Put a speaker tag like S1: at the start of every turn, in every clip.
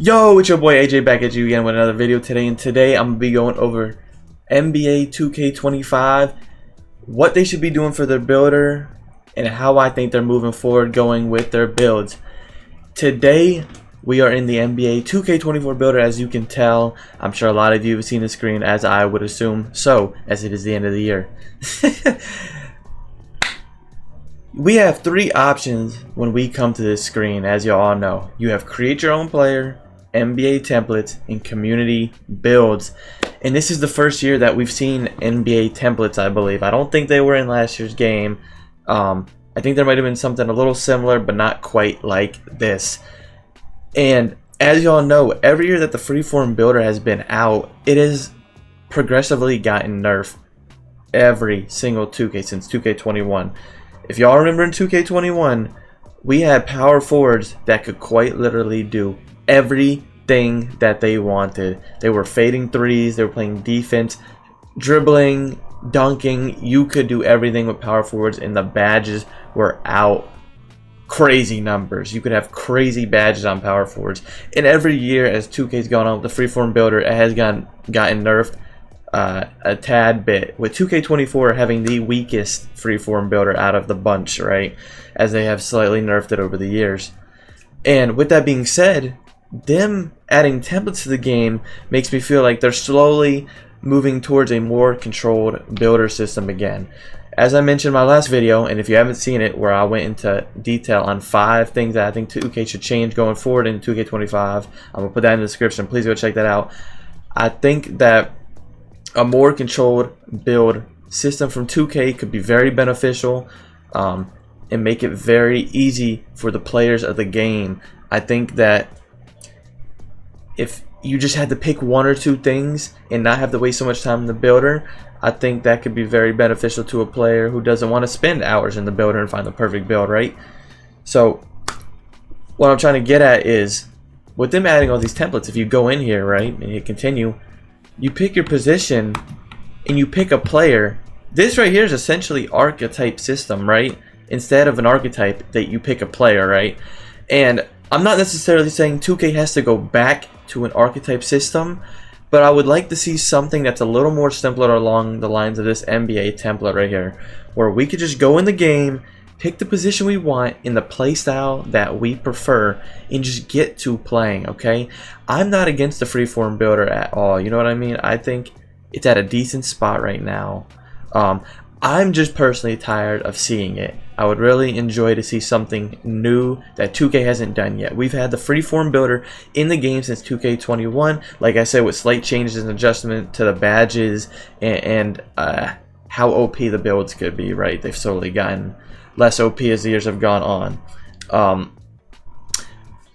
S1: Yo, it's your boy AJ back at you again with another video today, and today I'm gonna be going over NBA 2K25, what they should be doing for their builder, and how I think they're moving forward going with their builds. Today we are in the NBA 2K24 builder. As you can tell, I'm sure a lot of you have seen the screen, as I would assume so, as it is the end of the year. We have three options when we come to this screen, as you all know. You have create your own player, NBA templates, and community builds. And this is the first year that we've seen NBA templates, I believe. I don't think they were in last year's game. I think there might have been something a little similar, but not quite like this. And as you all know, every year that the freeform builder has been out, it has progressively gotten nerfed every single 2K since 2K21. If y'all remember in 2K21, we had power forwards that could quite literally do everything that they wanted. They were fading threes, they were playing defense, dribbling, dunking. You could do everything with power forwards, and the badges were out crazy numbers. You could have crazy badges on power forwards. And every year as 2K's gone on with the freeform builder, it has gotten nerfed a tad bit, with 2K24 having the weakest freeform builder out of the bunch, right, as they have slightly nerfed it over the years. And with that being said, them adding templates to the game makes me feel like they're slowly moving towards a more controlled builder system again. As I mentioned in my last video, and if you haven't seen it, where I went into detail on 5 things that I think 2K should change going forward in 2K25, I'm gonna put that in the description. Please go check that out. I think that a more controlled build system from 2K could be very beneficial, and make it very easy for the players of the game. I think that if you just had to pick 1 or 2 things and not have to waste so much time in the builder, I think that could be very beneficial to a player who doesn't want to spend hours in the builder and find the perfect build, right? So what I'm trying to get at is, with them adding all these templates, if you go in here, right, and you continue, you pick your position and you pick a player. This right here is essentially archetype system, right? Instead of an archetype, that you pick a player, right? And I'm not necessarily saying 2K has to go back to an archetype system, but I would like to see something that's a little more simpler along the lines of this NBA template right here, where we could just go in the game, pick the position we want in the play style that we prefer, and just get to playing, okay? I'm not against the freeform builder at all, you know what I mean? I think it's at a decent spot right now. I'm just personally tired of seeing it. I would really enjoy to see something new that 2K hasn't done yet. We've had the freeform builder in the game since 2K21, like I said, with slight changes and adjustment to the badges and how OP the builds could be, right? They've slowly gotten less OP as the years have gone on.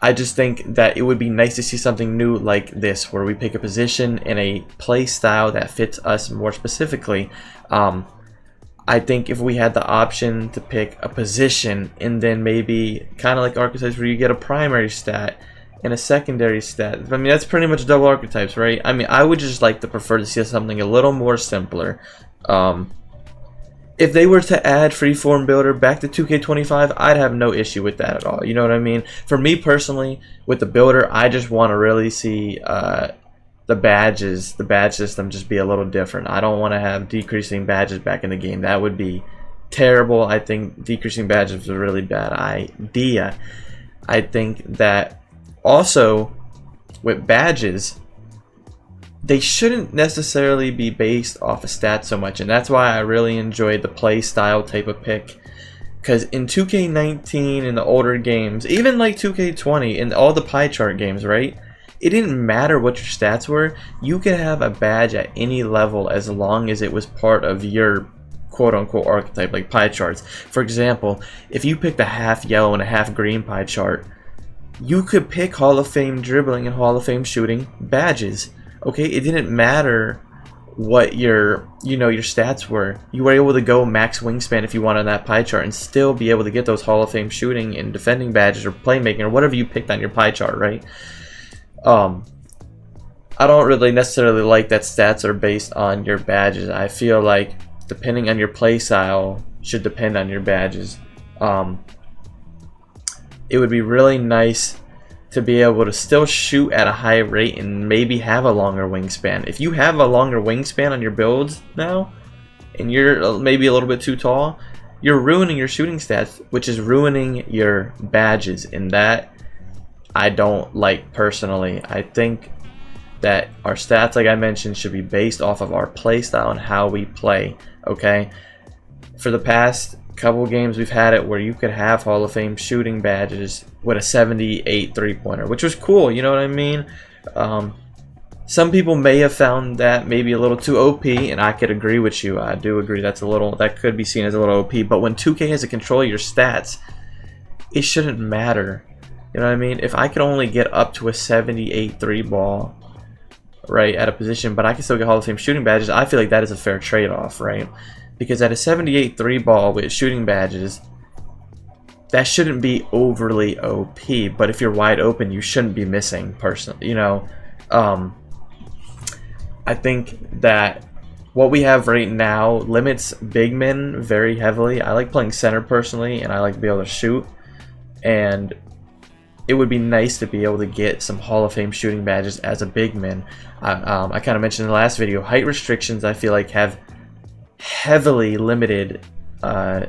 S1: I just think that it would be nice to see something new like this, where we pick a position and a play style that fits us more specifically. I think if we had the option to pick a position, and then maybe kind of like archetypes where you get a primary stat and a secondary stat. I mean, that's pretty much double archetypes, right? I mean, I would just like to prefer to see something a little more simpler. If they were to add freeform builder back to 2K25, I'd have no issue with that at all. You know what I mean? For me personally, with the builder, I just want to really see the badge system just be a little different. I don't want to have decreasing badges back in the game. That would be terrible. I think decreasing badges is a really bad idea. I think that also with badges, they shouldn't necessarily be based off of stats so much, and that's why I really enjoyed the play style type of pick. Because in 2K19 and the older games, even like 2K20 and all the pie chart games, right, it didn't matter what your stats were. You could have a badge at any level as long as it was part of your quote-unquote archetype, like pie charts. For example, if you picked a half yellow and a half green pie chart, you could pick Hall of Fame dribbling and Hall of Fame shooting badges. Okay, it didn't matter what your stats were. You were able to go max wingspan if you wanted on that pie chart and still be able to get those Hall of Fame shooting and defending badges or playmaking or whatever you picked on your pie chart, right? I don't really necessarily like that stats are based on your badges. I feel like depending on your play style should depend on your badges. It would be really nice to be able to still shoot at a high rate and maybe have a longer wingspan. If you have a longer wingspan on your builds now, and you're maybe a little bit too tall, you're ruining your shooting stats, which is ruining your badges, and that I don't like personally. I think that our stats, like I mentioned, should be based off of our play style and how we play, okay? For the past couple games, we've had it where you could have Hall of Fame shooting badges with a 78 three-pointer, which was cool, you know what I mean? Some people may have found that maybe a little too OP, and I could agree with you. I do agree that could be seen as a little OP, but when 2K has to control your stats, it shouldn't matter. You know what I mean? If I could only get up to a 78 three ball, right, at a position, but I can still get Hall of Fame shooting badges, I feel like that is a fair trade-off, right? Because at a 78 three ball with shooting badges, that shouldn't be overly OP, but if you're wide open, you shouldn't be missing, personally, you know? I think that what we have right now limits big men very heavily. I like playing center personally, and I like to be able to shoot, and it would be nice to be able to get some Hall of Fame shooting badges as a big man. I kind of mentioned in the last video, height restrictions I feel like have heavily limited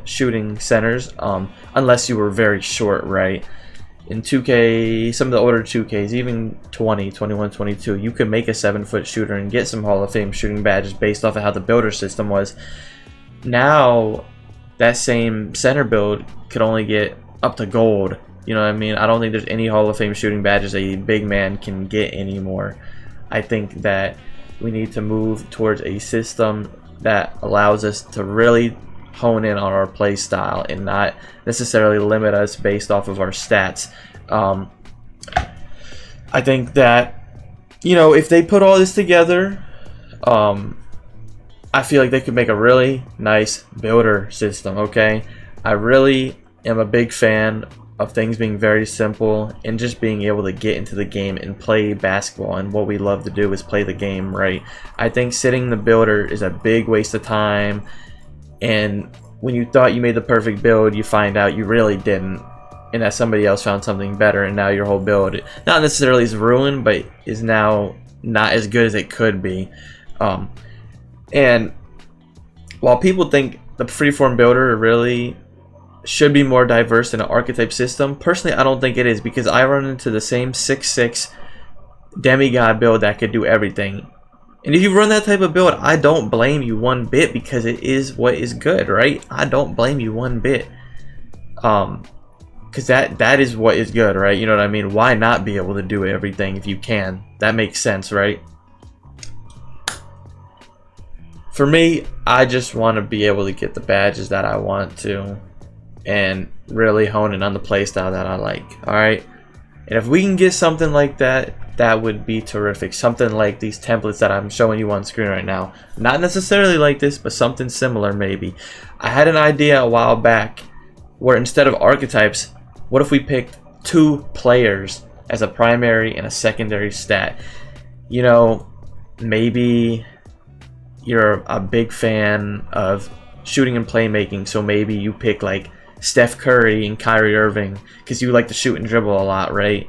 S1: shooting centers, unless you were very short, right? In 2K, some of the older 2Ks, even 20, 21, 22, you could make a 7-foot shooter and get some Hall of Fame shooting badges based off of how the builder system was. Now, that same center build could only get up to gold. You know what I mean? I don't think there's any Hall of Fame shooting badges a big man can get anymore. I think that we need to move towards a system that allows us to really hone in on our play style and not necessarily limit us based off of our stats. I think that, you know, if they put all this together, I feel like they could make a really nice builder system, okay? I really am a big fan of things being very simple and just being able to get into the game and play basketball, and what we love to do is play the game, right? I think sitting the builder is a big waste of time, and when you thought you made the perfect build, you find out you really didn't, and that somebody else found something better, and now your whole build, not necessarily is ruined, but is now not as good as it could be. And while people think the freeform builder really should be more diverse in an archetype system, personally I don't think it is, because I run into the same 6'6" demigod build that could do everything. And if you run that type of build, I don't blame you one bit, because it is what is good, right? I don't blame you one bit. Because that is what is good, right? You know what I mean? Why not be able to do everything if you can? That makes sense, right? For me, I just want to be able to get the badges that I want to and really hone in on the playstyle that I like, alright? And if we can get something like that, that would be terrific. Something like these templates that I'm showing you on screen right now. Not necessarily like this, but something similar maybe. I had an idea a while back where instead of archetypes, what if we picked 2 players as a primary and a secondary stat? You know, maybe you're a big fan of shooting and playmaking, so maybe you pick like Steph Curry and Kyrie Irving because you like to shoot and dribble a lot, right?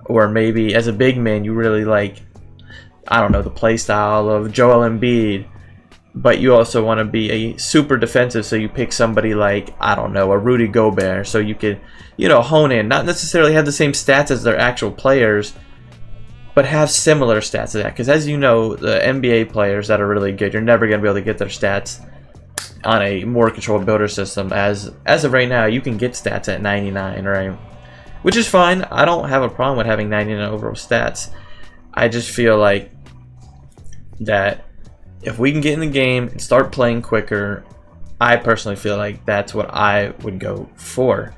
S1: Or maybe as a big man you really like, I don't know, the play style of Joel Embiid, but you also want to be a super defensive, so you pick somebody like, I don't know, a Rudy Gobert, so you could, you know, hone in, not necessarily have the same stats as their actual players, but have similar stats to that. Because as you know, the NBA players that are really good, you're never going to be able to get their stats on a more controlled builder system. As of right now, you can get stats at 99, right? Which is fine. I don't have a problem with having 99 overall stats. I just feel like that if we can get in the game and start playing quicker, I personally feel like that's what I would go for.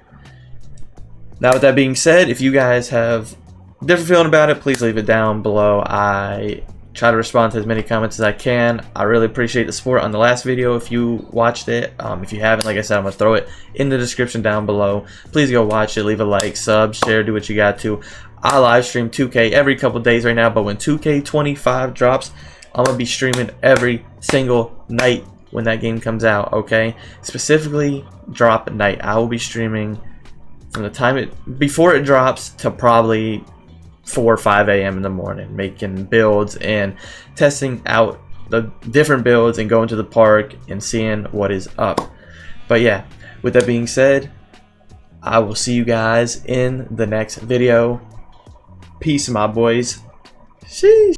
S1: Now, with that being said, if you guys have a different feeling about it, please leave it down below. I try to respond to as many comments as I can. I really appreciate the support on the last video if you watched it. If you haven't, like I said, I'm going to throw it in the description down below. Please go watch it, leave a like, sub, share, do what you got to. I live stream 2K every couple days right now, but when 2K25 drops, I'm going to be streaming every single night when that game comes out, okay? Specifically, drop night. I will be streaming from the time before it drops to probably 4 or 5 a.m. in the morning, making builds and testing out the different builds and going to the park and seeing what is up. But yeah, with that being said, I will see you guys in the next video. Peace, my boys. Sheesh.